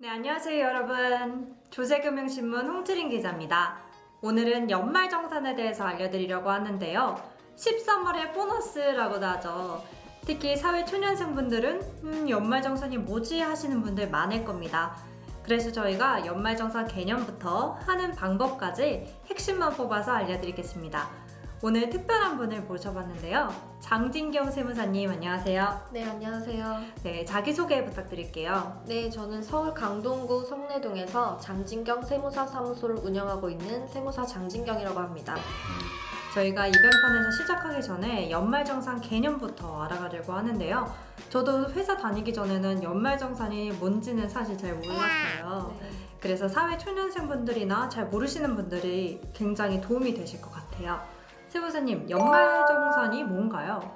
네, 안녕하세요 여러분. 조세금융신문 홍지린 기자입니다. 오늘은 연말정산에 대해서 알려드리려고 하는데요. 13월의 보너스라고도 하죠. 특히 사회초년생분들은 연말정산이 뭐지 하시는 분들 많을 겁니다. 그래서 저희가 연말정산 개념부터 하는 방법까지 핵심만 뽑아서 알려드리겠습니다. 오늘 특별한 분을 모셔봤는데요. 장진경 세무사님 안녕하세요. 네, 안녕하세요. 네, 자기소개 부탁드릴게요. 네, 저는 서울 강동구 성내동에서 장진경 세무사 사무소를 운영하고 있는 세무사 장진경이라고 합니다. 저희가 이번 편에서 시작하기 전에 연말정산 개념부터 알아가려고 하는데요. 저도 회사 다니기 전에는 연말정산이 뭔지는 사실 잘 몰랐어요. 네. 그래서 사회초년생분들이나 잘 모르시는 분들이 굉장히 도움이 되실 것 같아요. 세무사님, 연말정산이 뭔가요?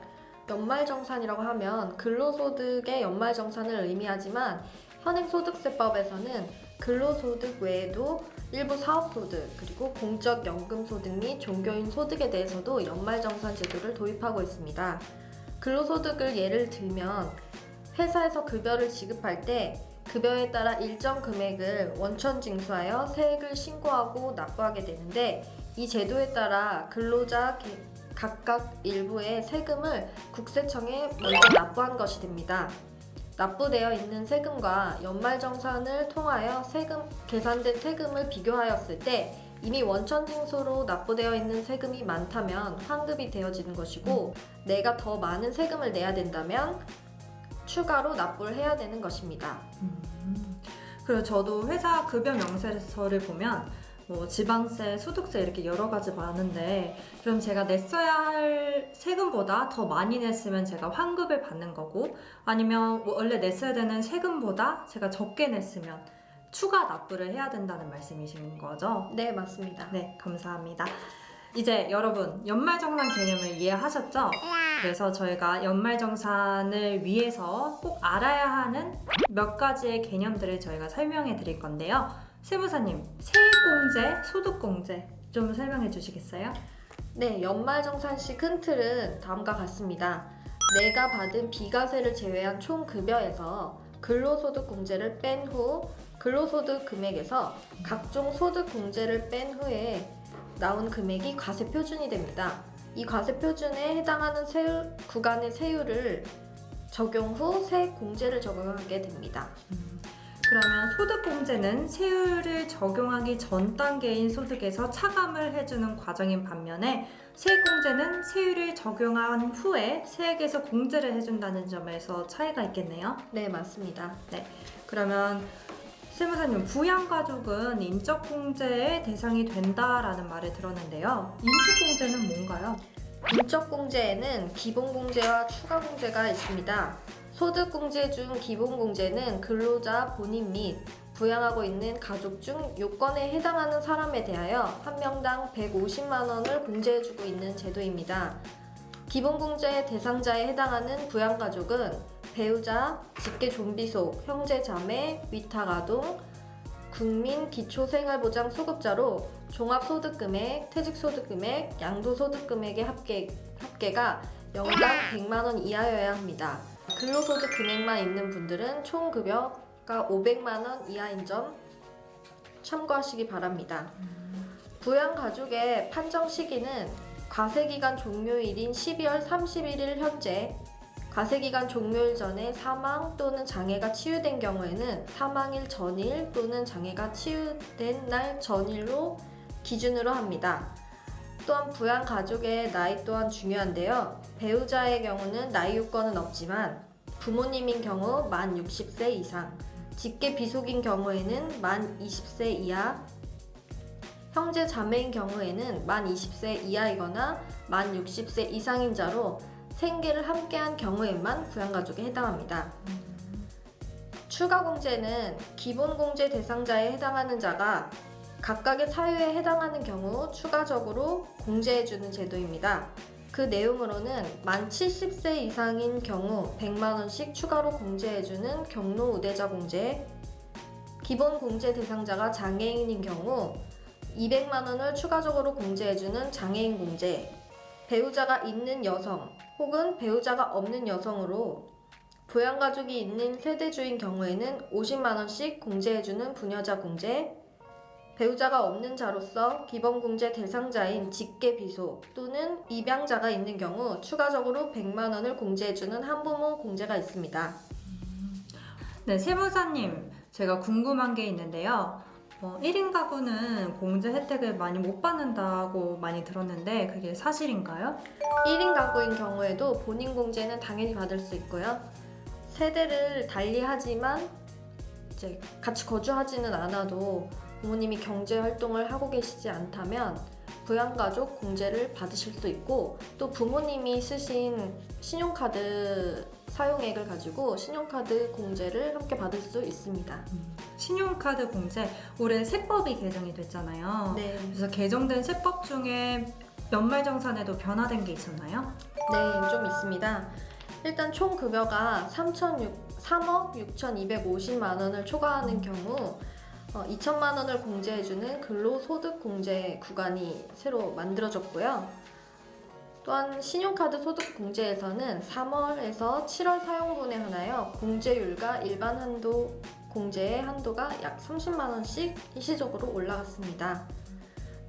연말정산이라고 하면 근로소득의 연말정산을 의미하지만 현행소득세법에서는 근로소득 외에도 일부 사업소득 그리고 공적연금소득 및 종교인 소득에 대해서도 연말정산 제도를 도입하고 있습니다. 근로소득을 예를 들면 회사에서 급여를 지급할 때 급여에 따라 일정 금액을 원천 징수하여 세액을 신고하고 납부하게 되는데 이 제도에 따라 근로자 각각 일부의 세금을 국세청에 먼저 납부한 것이 됩니다. 납부되어 있는 세금과 연말정산을 통하여 계산된 세금을 비교하였을 때 이미 원천징수로 납부되어 있는 세금이 많다면 환급이 되어지는 것이고 내가 더 많은 세금을 내야 된다면 추가로 납부를 해야 되는 것입니다. 그리고 저도 회사 급여 명세서를 보면 지방세, 소득세 이렇게 여러 가지 많은데 그럼 제가 냈어야 할 세금보다 더 많이 냈으면 제가 환급을 받는 거고 아니면 원래 냈어야 되는 세금보다 제가 적게 냈으면 추가 납부를 해야 된다는 말씀이신 거죠? 네, 맞습니다. 네, 감사합니다. 이제 여러분 연말정산 개념을 이해하셨죠? 그래서 저희가 연말정산을 위해서 꼭 알아야 하는 몇 가지의 개념들을 저희가 설명해 드릴 건데요. 세무사님, 세액공제, 소득공제 좀 설명해 주시겠어요? 네, 연말정산 시 큰 틀은 다음과 같습니다. 내가 받은 비과세를 제외한 총 급여에서 근로소득 공제를 뺀 후 근로소득 금액에서 각종 소득 공제를 뺀 후에 나온 금액이 과세 표준이 됩니다. 이 과세 표준에 해당하는 구간의 세율을 적용 후 세액 공제를 적용하게 됩니다. 그러면 소득공제는 세율을 적용하기 전 단계인 소득에서 차감을 해주는 과정인 반면에 세액공제는 세율을 적용한 후에 세액에서 공제를 해준다는 점에서 차이가 있겠네요. 네, 맞습니다. 네, 그러면 세무사님, 부양가족은 인적공제의 대상이 된다라는 말을 들었는데요. 인적공제는 뭔가요? 인적공제에는 기본공제와 추가공제가 있습니다. 소득공제 중 기본공제는 근로자 본인 및 부양하고 있는 가족 중 요건에 해당하는 사람에 대하여 한 명당 150만 원을 공제해주고 있는 제도입니다. 기본공제 대상자에 해당하는 부양가족은 배우자, 직계존비속, 형제자매, 위탁아동, 국민기초생활보장 소급자로 종합소득금액, 퇴직소득금액, 양도소득금액의 합계가 연간 100만 원 이하여야 합니다. 근로소득 금액만 있는 분들은 총 급여가 500만 원 이하인 점 참고하시기 바랍니다. 부양가족의 판정 시기는 과세기간 종료일인 12월 31일 현재, 과세기간 종료일 전에 사망 또는 장애가 치유된 경우에는 사망일 전일 또는 장애가 치유된 날 전일로 기준으로 합니다. 또한 부양가족의 나이 또한 중요한데요. 배우자의 경우는 나이 요건은 없지만 부모님인 경우 만 60세 이상, 직계 비속인 경우에는 만 20세 이하, 형제 자매인 경우에는 만 20세 이하이거나 만 60세 이상인 자로 생계를 함께한 경우에만 부양가족에 해당합니다. 추가공제는 기본공제 대상자에 해당하는 자가 각각의 사유에 해당하는 경우 추가적으로 공제해주는 제도입니다. 그 내용으로는 만 70세 이상인 경우 100만 원씩 추가로 공제해주는 경로우대자 공제, 기본 공제 대상자가 장애인인 경우 200만 원을 추가적으로 공제해주는 장애인 공제, 배우자가 있는 여성 혹은 배우자가 없는 여성으로 부양가족이 있는 세대주인 경우에는 50만 원씩 공제해주는 부녀자 공제, 배우자가 없는 자로서 기본공제 대상자인 직계비속 또는 입양자가 있는 경우 추가적으로 100만 원을 공제해주는 한부모 공제가 있습니다. 네, 세무사님, 제가 궁금한 게 있는데요. 1인 가구는 공제 혜택을 많이 못 받는다고 많이 들었는데 그게 사실인가요? 1인 가구인 경우에도 본인 공제는 당연히 받을 수 있고요. 세대를 달리하지만 이제 같이 거주하지는 않아도 부모님이 경제 활동을 하고 계시지 않다면 부양가족 공제를 받으실 수 있고, 또 부모님이 쓰신 신용카드 사용액을 가지고 신용카드 공제를 함께 받을 수 있습니다. 신용카드 공제, 올해 세법이 개정이 됐잖아요. 네, 그래서 개정된 세법 중에 연말정산에도 변화된 게 있었나요? 네, 좀 있습니다. 일단 총 급여가 3억 6,250만 원을 초과하는 경우 2천만 원을 공제해주는 근로소득 공제 구간이 새로 만들어졌고요. 또한 신용카드 소득 공제에서는 3월에서 7월 사용분에 한하여 공제율과 일반 한도 공제의 한도가 약 30만 원씩 일시적으로 올라갔습니다.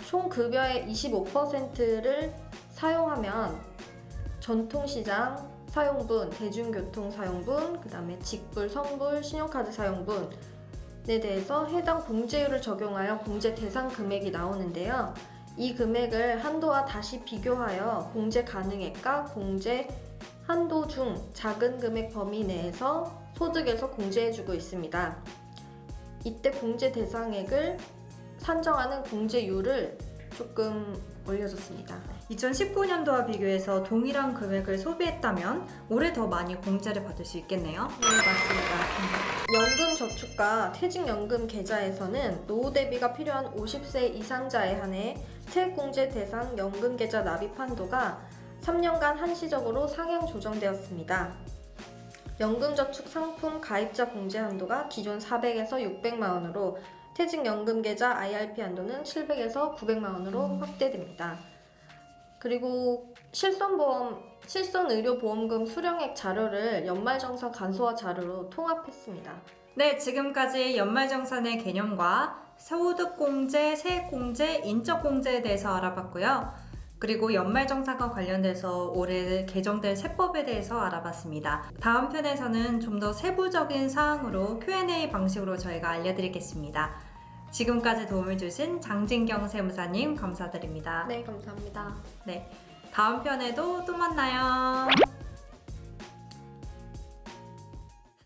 총 급여의 25%를 사용하면 전통시장 사용분, 대중교통 사용분, 그 다음에 직불, 성불, 신용카드 사용분에 대해서 해당 공제율을 적용하여 공제 대상 금액이 나오는데요. 이 금액을 한도와 다시 비교하여 공제 가능액과 공제 한도 중 작은 금액 범위 내에서 소득에서 공제해주고 있습니다. 이때 공제 대상액을 산정하는 공제율을 조금 올려줬습니다. 2019년도와 비교해서 동일한 금액을 소비했다면 올해 더 많이 공제를 받을 수 있겠네요. 네, 맞습니다. 연금저축과 퇴직연금 계좌에서는 노후 대비가 필요한 50세 이상자에 한해 세액공제 대상 연금계좌 납입 한도가 3년간 한시적으로 상향 조정되었습니다. 연금저축 상품 가입자 공제 한도가 기존 400에서 600만 원으로, 퇴직연금계좌 IRP 한도는 700에서 900만 원으로 확대됩니다. 그리고 실손의료보험금 수령액 자료를 연말정산 간소화 자료로 통합했습니다. 네, 지금까지 연말정산의 개념과 소득공제, 세액공제, 인적공제에 대해서 알아봤고요. 그리고 연말정산과 관련돼서 올해 개정될 세법에 대해서 알아봤습니다. 다음 편에서는 좀 더 세부적인 사항으로 Q&A 방식으로 저희가 알려드리겠습니다. 지금까지 도움을 주신 장진경 세무사님 감사드립니다. 네, 감사합니다. 네, 다음 편에도 또 만나요.